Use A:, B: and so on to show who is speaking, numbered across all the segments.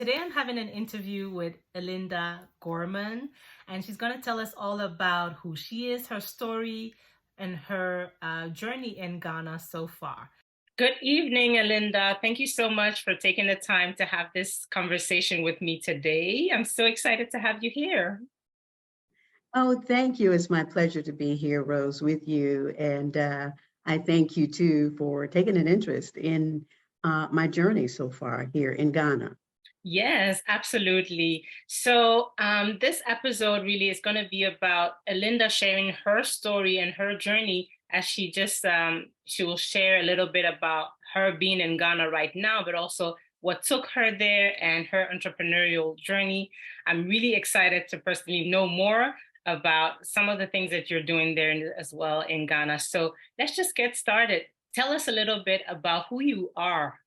A: Today I'm having an interview with Elinda Gorman, and she's going to tell us all about who she is, her story, and her journey in Ghana so far. Good evening, Elinda. Thank you so much for taking the time to have this conversation with me today. I'm so excited to have you here.
B: Oh, thank you. It's my pleasure to be here, Rose, with you. And I thank you too for taking an interest in my journey so far here in Ghana.
A: Yes, absolutely. So, this episode really is going to be about Elinda sharing her story and her journey as she will share a little bit about her being in Ghana right now, but also what took her there and her entrepreneurial journey. I'm really excited to personally know more about some of the things that you're doing there as well in Ghana. So, let's just get started. Tell us a little bit about who you are.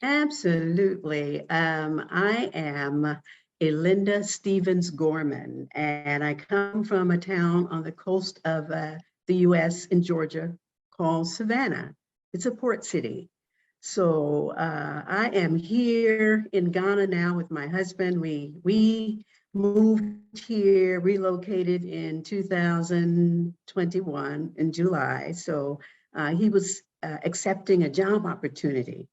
B: Absolutely. I am Elinda Stevens Gorman, and I come from a town on the coast of the U.S. in Georgia called Savannah. It's a port city. So I am here in Ghana now with my husband. We moved here, relocated in 2021 in July. So he was accepting a job opportunity.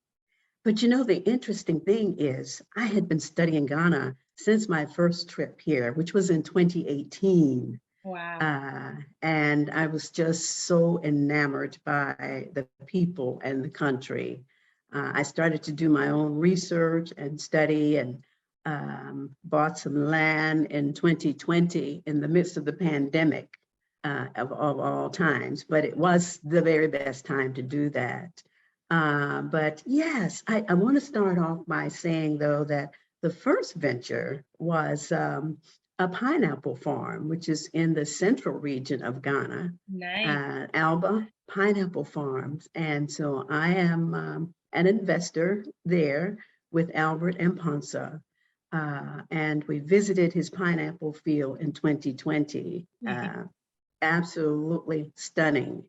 B: But you know, the interesting thing is, I had been studying Ghana since my first trip here, which was in 2018.
A: Wow.
B: And I was just so enamored by the people and the country. I started to do my own research and study and bought some land in 2020 in the midst of the pandemic of all times. But it was the very best time to do that. But yes, I want to start off by saying, though, that the first venture was a pineapple farm, which is in the central region of Ghana,
A: Nice.
B: Alba Pineapple Farms. And so I am an investor there with Albert and Ponsa. And we visited his pineapple field in 2020. Absolutely stunning.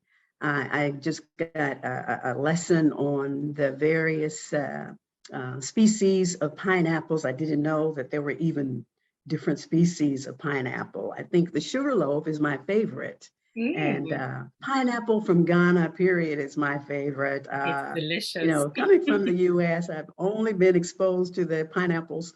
B: I just got a lesson on the various species of pineapples. I didn't know that there were even different species of pineapple. I think the sugarloaf is my favorite. And pineapple from Ghana, period, is my favorite.
A: It's delicious.
B: Coming from the US, I've only been exposed to the pineapples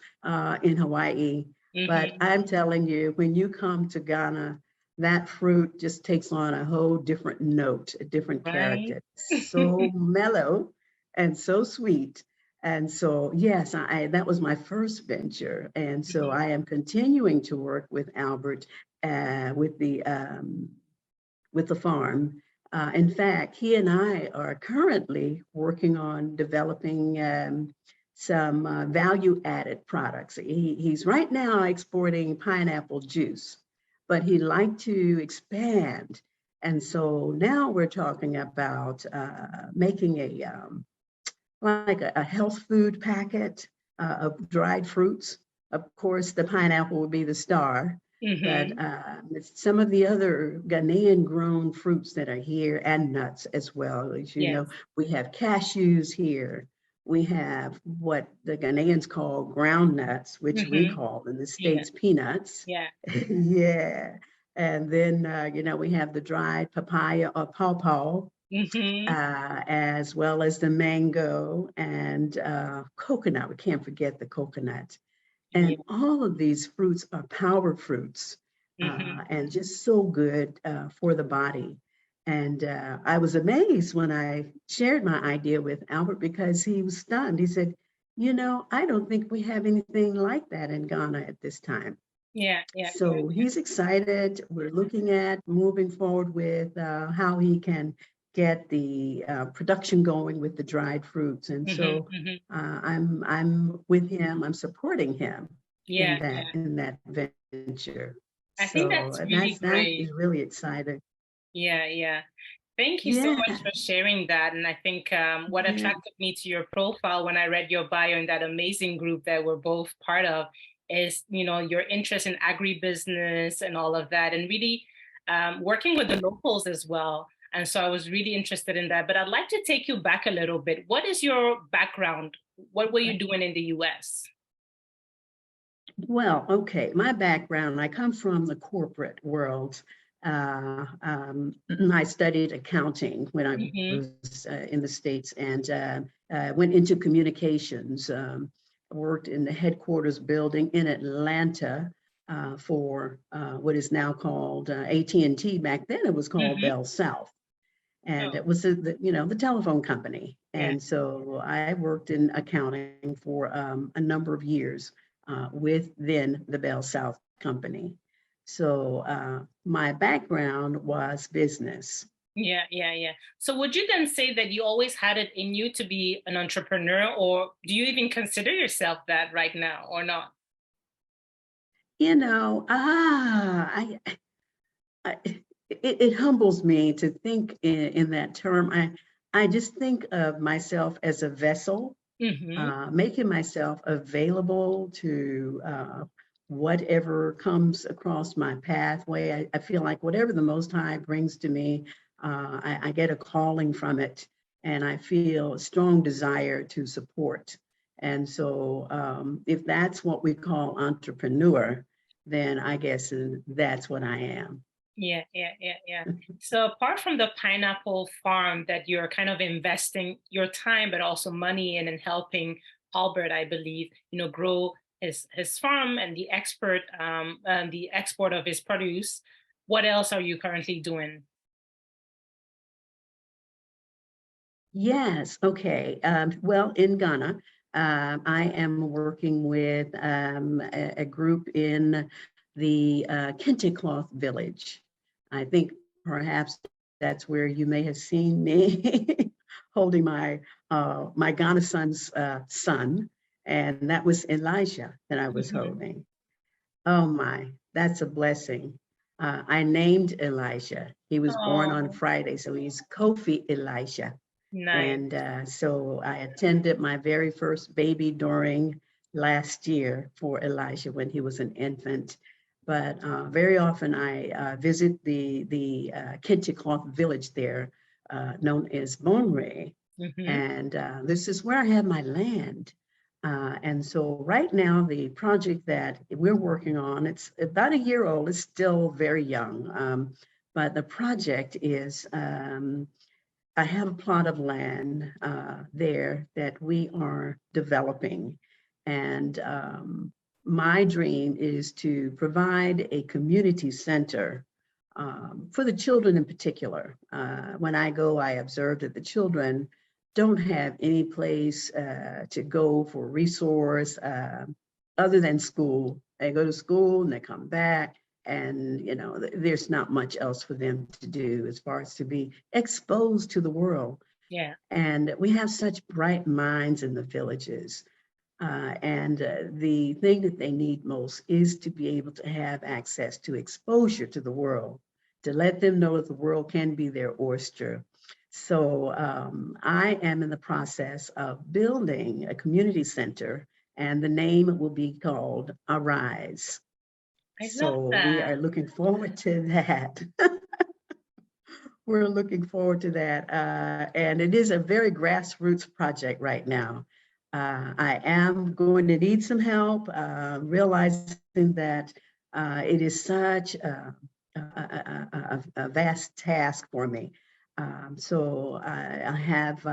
B: in Hawaii. But I'm telling you, when you come to Ghana, that fruit just takes on a whole different note, a different character. So mellow and so sweet. And so, yes, that was my first venture. And so I am continuing to work with Albert with the farm. In fact, he and I are currently working on developing some value-added products. He's right now exporting pineapple juice, but he'd like to expand. And so now we're talking about making a health food packet of dried fruits. Of course, the pineapple would be the star, but some of the other Ghanaian grown fruits that are here and nuts as well. As you know, we have cashews here. We have what the Ghanaians call ground nuts, which we call in the States peanuts. Yeah. And then, we have the dried papaya or pawpaw, as well as the mango and coconut. We can't forget the coconut. And all of these fruits are power fruits and just so good for the body. And I was amazed when I shared my idea with Albert because he was stunned. He said, I don't think we have anything like that in Ghana at this time. So he's excited. We're looking at moving forward with how he can get the production going with the dried fruits. And so I'm with him. I'm supporting him in that venture.
A: I think that's really
B: that
A: great.
B: is really exciting.
A: Yeah. Thank you so much for sharing that. And I think what attracted me to your profile when I read your bio in that amazing group that we're both part of is, your interest in agribusiness and all of that, and really working with the locals as well. And so I was really interested in that. But I'd like to take you back a little bit. What is your background? What were you doing in the US?
B: Well, okay, my background, I come from the corporate world. I studied accounting when I
A: Mm-hmm.
B: was in the States and went into communications. Worked in the headquarters building in Atlanta for what is now called AT&T. Back then it was called
A: Mm-hmm.
B: Bell South. And
A: Oh,
B: it was the telephone company.
A: yeah.
B: And so I worked in accounting for a number of years with then the Bell South company. So my background was business.
A: Yeah, yeah, yeah. So would you then say that you always had it in you to be an entrepreneur, or do you even consider yourself that right now or not?
B: You know, I it humbles me to think in that term. I just think of myself as a vessel,
A: Mm-hmm.
B: making myself available to whatever comes across my pathway. I feel like whatever the Most High brings to me, I get a calling from it, and I feel a strong desire to support. And so, if that's what we call entrepreneur, then I guess that's what I am.
A: Yeah, yeah, yeah, yeah. So apart from the pineapple farm that you're kind of investing your time, but also money in and helping Albert, I believe, grow his farm and the export of his produce. What else are you currently doing?
B: Yes, okay. Well, in Ghana, I am working with a group in the Kente cloth village. I think perhaps that's where you may have seen me holding my Ghana son's son, and that was Elijah that I was
A: Hmm.
B: holding. Oh my, that's a blessing. I named Elijah. He was born on
A: Oh,
B: Friday, so he's Kofi Elijah.
A: nice.
B: And so I attended my very first baby during last year for Elijah when he was an infant. But very often I visit the Kente cloth village there, known as Bonwire.
A: Hmm.
B: And this is where I have my land. And so right now, the project that we're working on, it's about a year old, it's still very young. But the project is I have a plot of land there that we are developing. And my dream is to provide a community center for the children in particular. When I go, I observe that the children don't have any place to go for resource other than school. They go to school and they come back, and there's not much else for them to do as far as to be exposed to the world.
A: Yeah.
B: And we have such bright minds in the villages. And the thing that they need most is to be able to have access to exposure to the world, to let them know that the world can be their oyster. So I am in the process of building a community center, and the name will be called Arise.
A: I love
B: So we
A: that.
B: are looking forward to that. We're looking forward to that. And it is a very grassroots project right now. I am going to need some help, realizing that it is such a vast task for me. So I have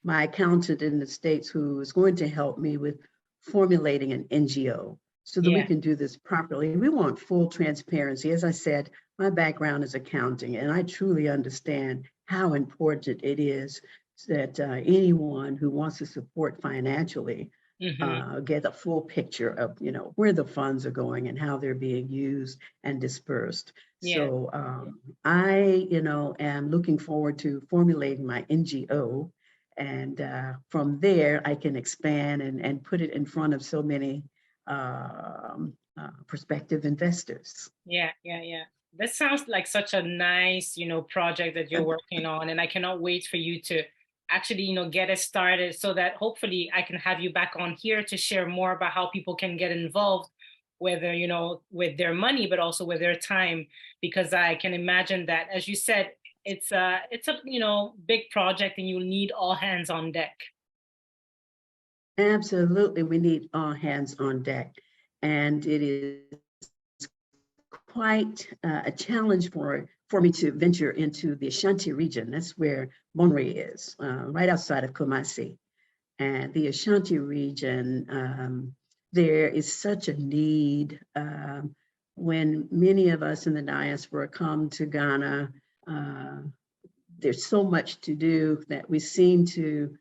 B: my accountant in the States who is going to help me with formulating an NGO so that we
A: Yeah.
B: can do this properly. We want full transparency. As I said, my background is accounting, and I truly understand how important it is that anyone who wants to support financially
A: Hmm.
B: get a full picture of where the funds are going and how they're being used and dispersed.
A: Yeah.
B: So I am looking forward to formulating my NGO, and from there I can expand and put it in front of so many prospective investors.
A: Yeah, yeah, yeah. That sounds like such a nice, project that you're working on. And I cannot wait for you to actually, get it started so that hopefully I can have you back on here to share more about how people can get involved, whether, with their money, but also with their time. Because I can imagine that, as you said, it's a big project, and you'll need all hands on deck.
B: Absolutely, we need all hands on deck, and it is quite a challenge for me to venture into the Ashanti region. That's where Bonwire is, right outside of Kumasi. And the Ashanti region, there is such a need. When many of us in the diaspora come to Ghana, there's so much to do that we seem to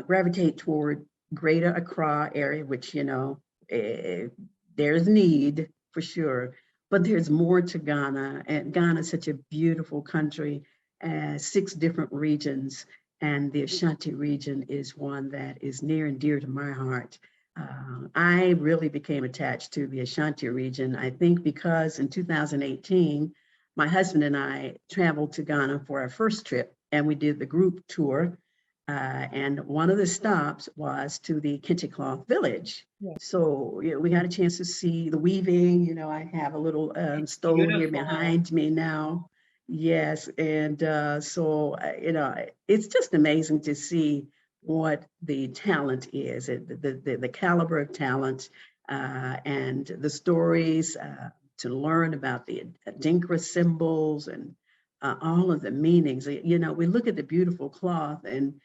B: gravitate toward Greater Accra area, which, there's need for sure, but there's more to Ghana. And Ghana is such a beautiful country, 6 different regions. And the Ashanti region is one that is near and dear to my heart. I really became attached to the Ashanti region, I think because in 2018, my husband and I traveled to Ghana for our first trip, and we did the group tour. And one of the stops was to the Kente cloth village. Yeah. So we got a chance to see the weaving. I have a little stove here behind me now. Yes, and so it's just amazing to see what the talent is, the caliber of talent, and the stories, to learn about the Adinkra symbols and all of the meanings. We look at the beautiful cloth, and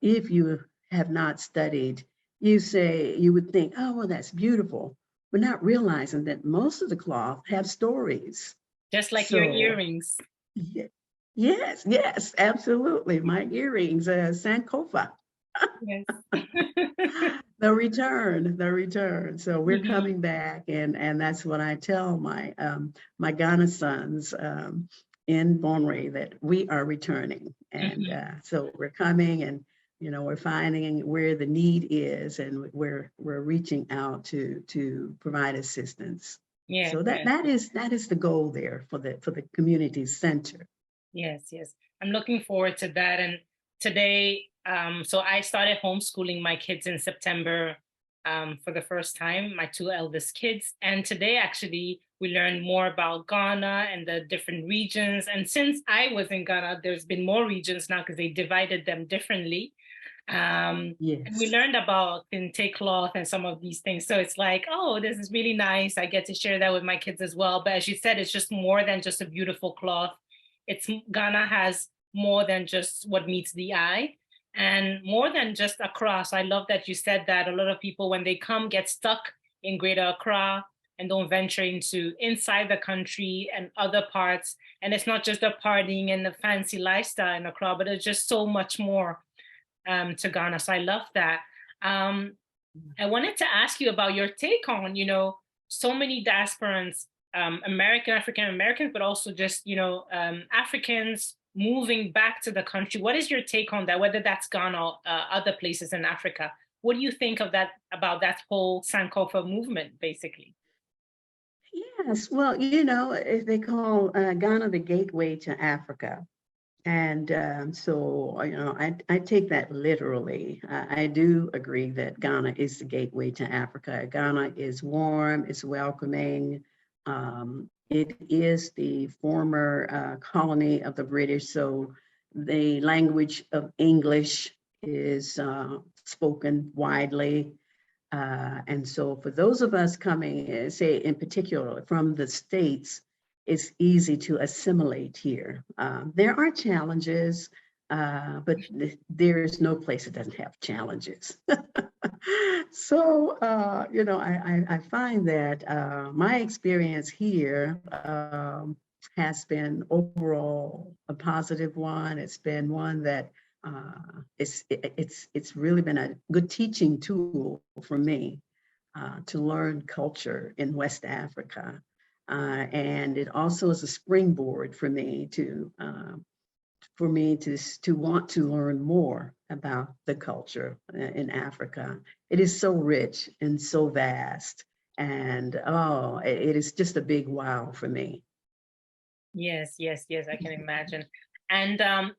B: if you have not studied, you would think, oh, well, that's beautiful, but not realizing that most of the cloth have stories.
A: Just like your earrings.
B: Yes, absolutely. My earrings, Sankofa. Yes. The return. So we're coming back, and that's what I tell my my Ghana sons in Bonwire, that we are returning, and so we're coming, and we're finding where the need is, and we're reaching out to provide assistance. Yeah. So that is the goal there for the community center.
A: Yes. I'm looking forward to that. And today, so I started homeschooling my kids in September for the first time, my 2 eldest kids. And today, actually, we learned more about Ghana and the different regions. And since I was in Ghana, there's been more regions now because they divided them differently. Yes. And we learned about Kente cloth and some of these things. So it's like, oh, this is really nice. I get to share that with my kids as well. But as you said, it's just more than just a beautiful cloth. Ghana has more than just what meets the eye, and more than just Accra. So I love that you said that. A lot of people, when they come, get stuck in Greater Accra and don't venture into inside the country and other parts. And it's not just the partying and the fancy lifestyle in Accra, but it's just so much more to Ghana. So I love that. I wanted to ask you about your take on, so many diasporans, African Americans, but also just, Africans moving back to the country. What is your take on that, whether that's Ghana or other places in Africa? What do you think of that, about that whole Sankofa movement, basically?
B: Yes, well, they call Ghana the gateway to Africa. And so, I take that literally. I do agree that Ghana is the gateway to Africa. Ghana is warm, it's welcoming. It is the former colony of the British, so the language of English is spoken widely. And so for those of us coming, say in particular from the States, it's easy to assimilate here. There are challenges, but there's no place that doesn't have challenges. So, I find that my experience here has been overall a positive one. It's been one that it's really been a good teaching tool for me to learn culture in West Africa. And it also is a springboard for me to want to learn more about the culture in Africa. It is so rich and so vast, and it is just a big wow for me.
A: Yes, I can imagine. And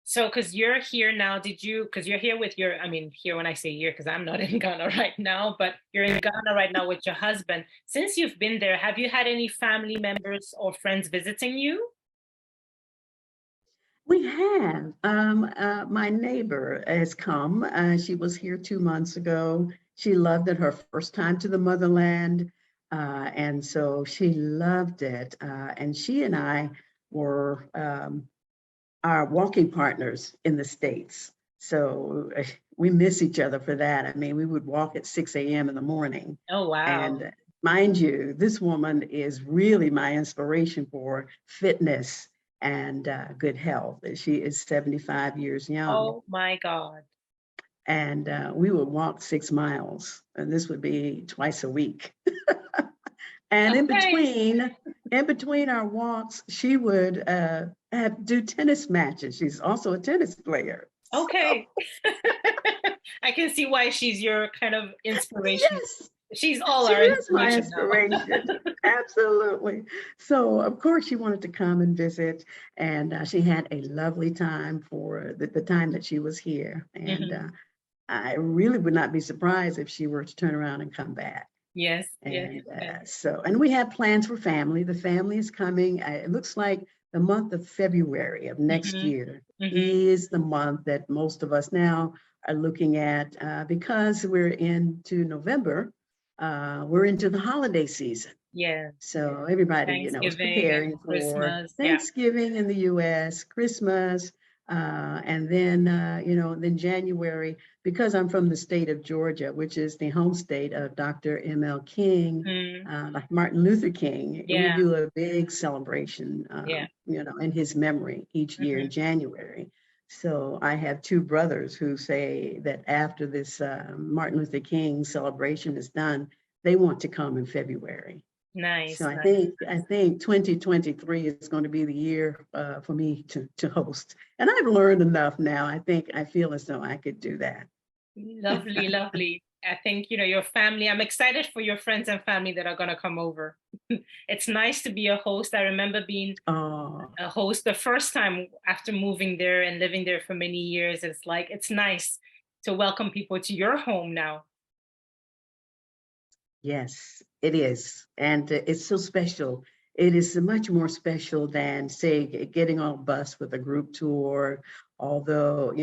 A: so, because you're here now, because you're here with here when I say here, because I'm not in Ghana right now, but you're in Ghana right now with your husband. Since you've been there, have you had any family members or friends visiting you?
B: We have. My neighbor has come. She was here 2 months ago. She loved it, her first time to the motherland. And so she loved it. And she and I were our walking partners in the States. So we miss each other for that. I mean, we would walk at 6 a.m. in the morning.
A: Oh, wow.
B: And mind you, this woman is really my inspiration for fitness and good health. She is 75 years young.
A: Oh my God.
B: And we would walk 6 miles, and this would be twice a week. And
A: Okay.
B: in between our walks, she would do tennis matches. She's also a tennis player. So,
A: Okay. I can see why she's your kind of inspiration.
B: yes,
A: She's all
B: she
A: our
B: is my
A: inspiration now.
B: inspiration. Absolutely. So, of course, she wanted to come and visit, and she had a lovely time for the time that she was here. And
A: Mhm.
B: I really would not be surprised if she were to turn around and come back.
A: Yes, yes,
B: And
A: yes.
B: and we have plans for family. The family is coming. It looks like the month of February of next
A: Mhm.
B: year
A: Mhm.
B: is the month that most of us now are looking at because we're into November. We're into the holiday season.
A: Yeah.
B: So everybody, is
A: Thanksgiving and
B: preparing for
A: Christmas. Yeah.
B: Thanksgiving in the U.S., Christmas, and then, then January, because I'm from the state of Georgia, which is the home state of Dr. M.L. King,
A: Mm.
B: like Martin Luther King. We
A: Yeah.
B: do a big celebration,
A: Yeah.
B: in his memory each year in
A: Mhm.
B: January. So I have two brothers who say that after this Martin Luther King celebration is done, they want to come in February. So
A: Nice,
B: I
A: nice.
B: think I think 2023 is going to be the year for me to host, and I've learned enough now. I feel as though I could do that.
A: Lovely, lovely. I think, your family, I'm excited for your friends and family that are going to come over. It's nice to be a host. I remember being
B: Oh,
A: a host the first time after moving there and living there for many years. It's nice to welcome people to your home now.
B: yes, it is, and it's so special. It is much more special than, say, getting on a bus with a group tour. Although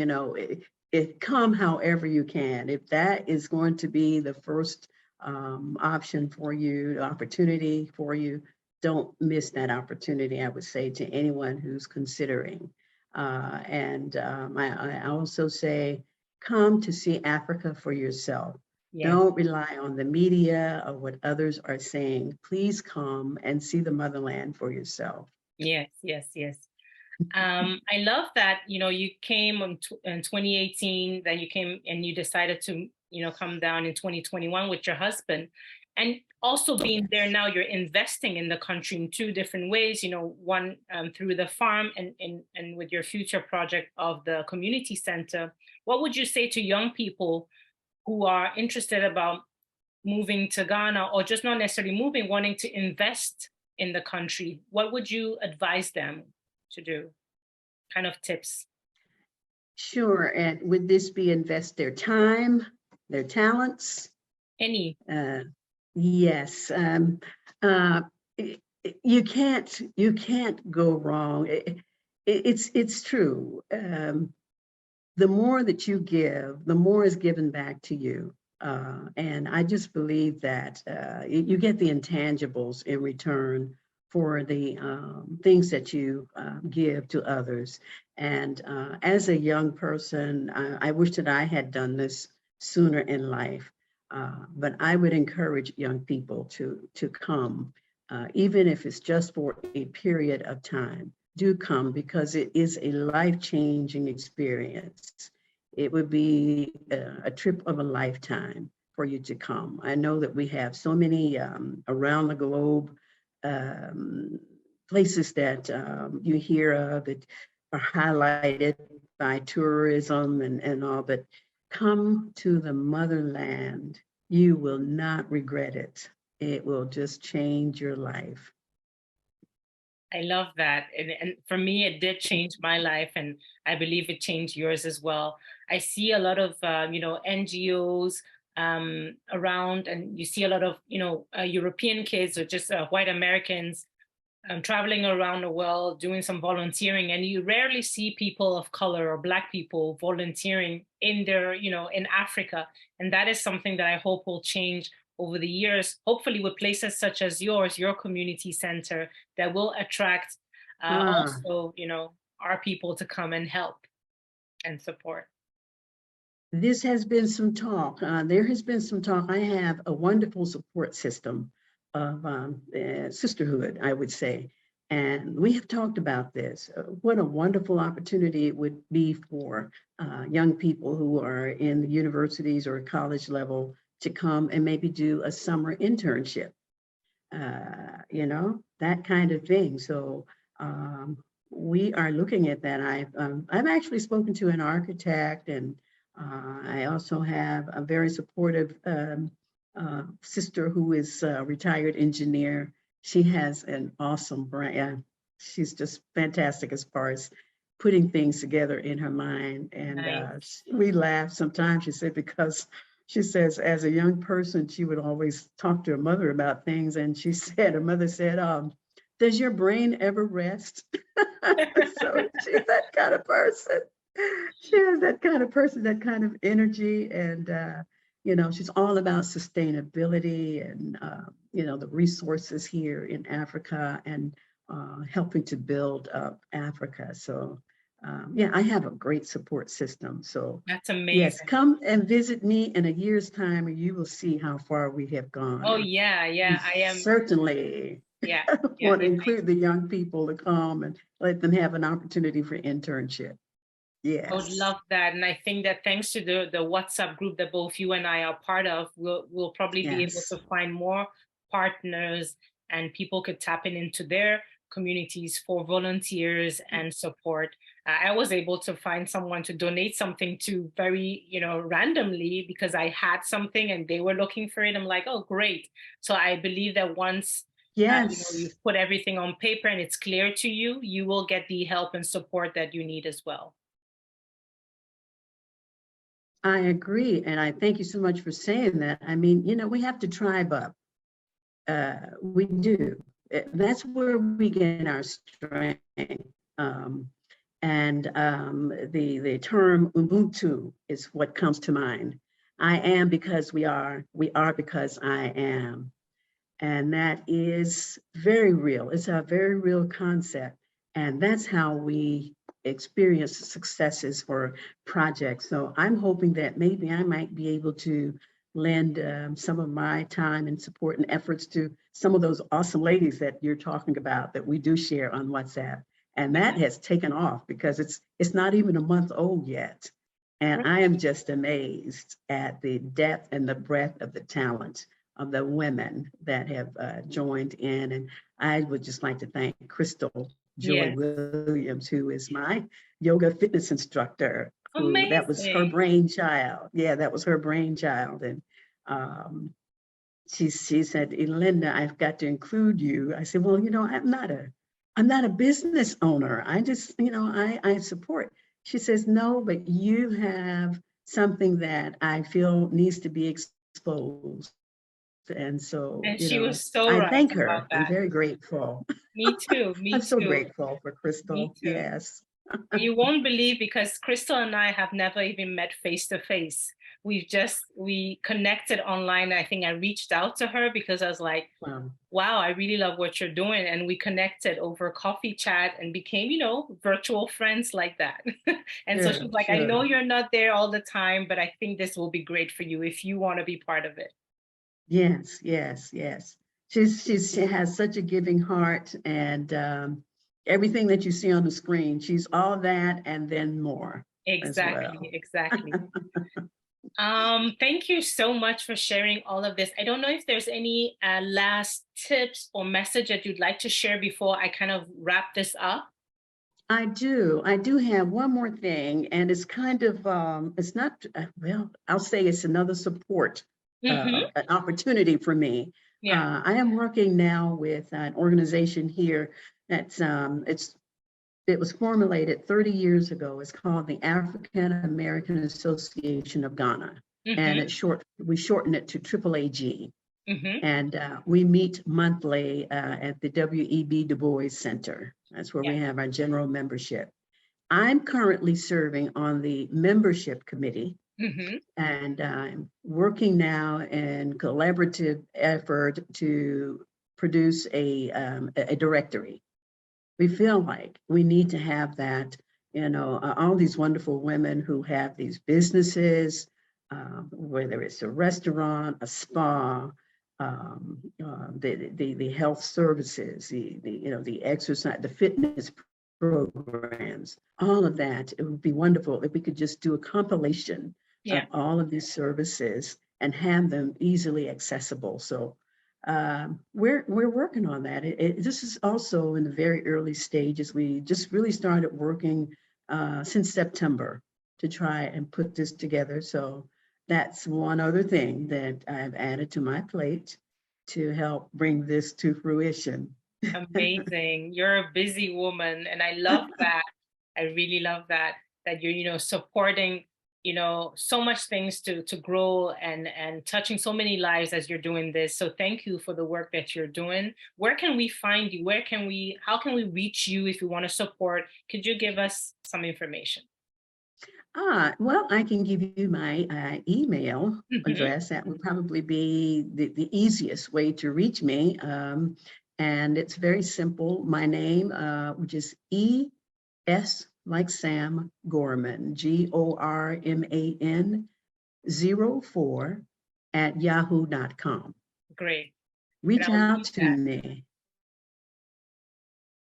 B: it come however you can. If that is going to be the first option for you, opportunity for you, don't miss that opportunity. I would say to anyone who's considering. And I also say, come to see Africa for yourself.
A: Yes,
B: Don't rely on the media or what others are saying. Please come and see the motherland for yourself.
A: yes, yes, yes. I love that, you came in 2018, that you came and you decided to, come down in 2021 with your husband. And also being there
B: Yes.
A: now, you're investing in the country in two different ways, one through the farm and with your future project of the community center. What would you say to young people who are interested about moving to Ghana, or just not necessarily moving, wanting to invest in the country? What would you advise them to do? Kind of tips.
B: Sure. And would this be invest their time, their talents?
A: Any.
B: Uh, yes. Uh, you can't go wrong. It's true. The more that you give, the more is given back to you. And I just believe that you get the intangibles in return for the things that you give to others. And as a young person, I wish that I had done this sooner in life. But I would encourage young people to come, even if it's just for a period of time. Do come, because it is a life-changing experience. It would be a trip of a lifetime for you to come. I know that we have so many around the globe um, places that you hear of that are highlighted by tourism and all, but come to the motherland. You will not regret it. It will just change your life.
A: I love that. And for me, it did change my life. And I believe it changed yours as well. I see a lot of, NGOs around, and you see a lot of, European kids or just white Americans traveling around the world, doing some volunteering, and you rarely see people of color or Black people volunteering in their, in Africa. And that is something that I hope will change over the years, hopefully with places such as yours, your community center, that will attract
B: Ah,
A: also, our people to come and help and support.
B: this has been some talk. There has been some talk. I have a wonderful support system of sisterhood, I would say. And we have talked about this. What a wonderful opportunity it would be for young people who are in the universities or college level to come and maybe do a summer internship, that kind of thing. So we are looking at that. I've actually spoken to an architect, and I also have a very supportive sister who is a retired engineer. She has an awesome brain. She's just fantastic as far as putting things together in her mind. And
A: Nice.
B: we laugh sometimes. She said, because she says, as a young person, she would always talk to her mother about things. And she said, her mother said, does your brain ever rest? So she's that kind of person. She has that kind of person, that kind of energy. And, she's all about sustainability and, the resources here in Africa and helping to build up Africa. So, yeah, I have a great support system. So,
A: That's
B: yes,
A: amazing.
B: come and visit me in a year's time and you will see how far we have gone.
A: Oh
B: And
A: yeah,
B: we
A: yeah. I am.
B: certainly
A: Yeah, yeah.
B: want to include the young people to come and let them have an opportunity for internship.
A: I would
B: Yes,
A: love that. And I think that thanks to the WhatsApp group that both you and I are part of, we'll probably be able
B: yes.
A: to find more partners, and people could tap into their communities for volunteers and support. I was able to find someone to donate something to very, randomly, because I had something and they were looking for it. I'm like, oh, great. So I believe that once
B: Yes,
A: you've put everything on paper and it's clear to you, you will get the help and support that you need as well.
B: I agree. And I thank you so much for saying that. I mean, we have to tribe up. We do. That's where we get our strength. Um, and the term Ubuntu is what comes to mind. I am because we are because I am. And that is very real. It's a very real concept. And that's how we experience successes for projects. So I'm hoping that maybe I might be able to lend some of my time and support and efforts to some of those awesome ladies that you're talking about that we do share on WhatsApp. And that has taken off because it's not even a month old yet. And I am just amazed at the depth and the breadth of the talent of the women that have joined in. And I would just like to thank Crystal Joy
A: Yeah.
B: Williams, who is my yoga fitness instructor, who that was her
A: Amazing.
B: brainchild. Yeah, that was her brainchild. And she said, Elinda, I've got to include you. I said, well, I'm not a business owner. I just, I support. She says, no, but you have something that I feel needs to be exposed. And so,
A: And she was so
B: I
A: right
B: thank
A: about
B: her. I'm
A: that.
B: very grateful.
A: Me too.
B: I'm
A: Me
B: so
A: too.
B: grateful for
A: Me
B: Crystal.
A: too.
B: Yes.
A: You won't believe, because Crystal and I have never even met face to face. We connected online. I think I reached out to her because I was like,
B: Wow.
A: wow, I really love what you're doing. And we connected over coffee chat and became, virtual friends like that. And so
B: Sure,
A: she's like, I know
B: sure.
A: you're not there all the time, but I think this will be great for you if you want to be part of it.
B: Yes, yes, yes. She has such a giving heart, and everything that you see on the screen, she's all that and then more as
A: Exactly,
B: well.
A: exactly. Thank you so much for sharing all of this. I don't know if there's any last tips or message that you'd like to share before I kind of wrap this up.
B: I do. I do have one more thing, and it's kind of it's not well, I'll say it's another support
A: Mm-hmm.
B: an opportunity for me.
A: Yeah.
B: I am working now with an organization here that's it was formulated 30 years ago. It's called the African American Association of Ghana, and
A: Mm-hmm.
B: we shorten it to AAAG. And we meet monthly at the W.E.B. Du Bois Center. That's where we have our general membership. I'm currently serving on the membership committee, and I'm working now in collaborative effort to produce a directory. We feel like we need to have that, all these wonderful women who have these businesses, whether it's a restaurant, a spa, the health services, the exercise, the fitness programs, all of that. It would be wonderful if we could just do a compilation of all of these services and have them easily accessible. So we're working on that. This is also in the very early stages. We just really started working since September to try and put this together. So that's one other thing that I've added to my plate to help bring this to fruition.
A: Amazing. You're a busy woman, and I love that. I really love that you're, supporting, so much things to grow and touching so many lives as you're doing this. So thank you for the work that you're doing. Where can we find you? How can we reach you if you want to support? Could you give us some information?
B: Well, I can give you my email address. That would probably be the easiest way to reach me. And it's very simple. My name, which is E.S. like Sam Gorman, Gorman 04 at yahoo.com.
A: Great.
B: Reach out to me.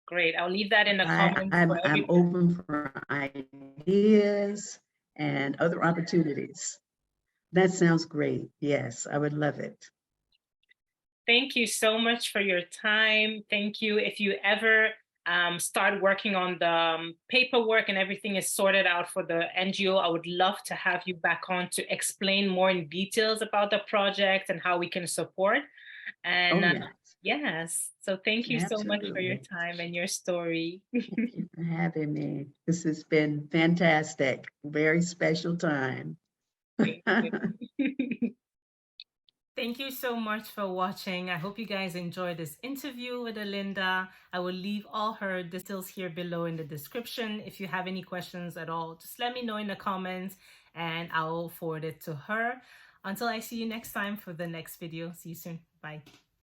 A: Great. I'll leave that in the comments.
B: I'm open for ideas and other opportunities. That sounds great. Yes, I would love it.
A: Thank you so much for your time. Thank you. If you ever start working on the paperwork and everything is sorted out for the NGO, I would love to have you back on to explain more in details about the project and how we can support. And yes, so thank you so much for your time and your story.
B: Thank you for having me. This has been fantastic. Very special time.
A: Thank you so much for watching. I hope you guys enjoyed this interview with Elinda. I will leave all her details here below in the description. If you have any questions at all, just let me know in the comments and I will forward it to her. Until I see you next time for the next video. See you soon. Bye.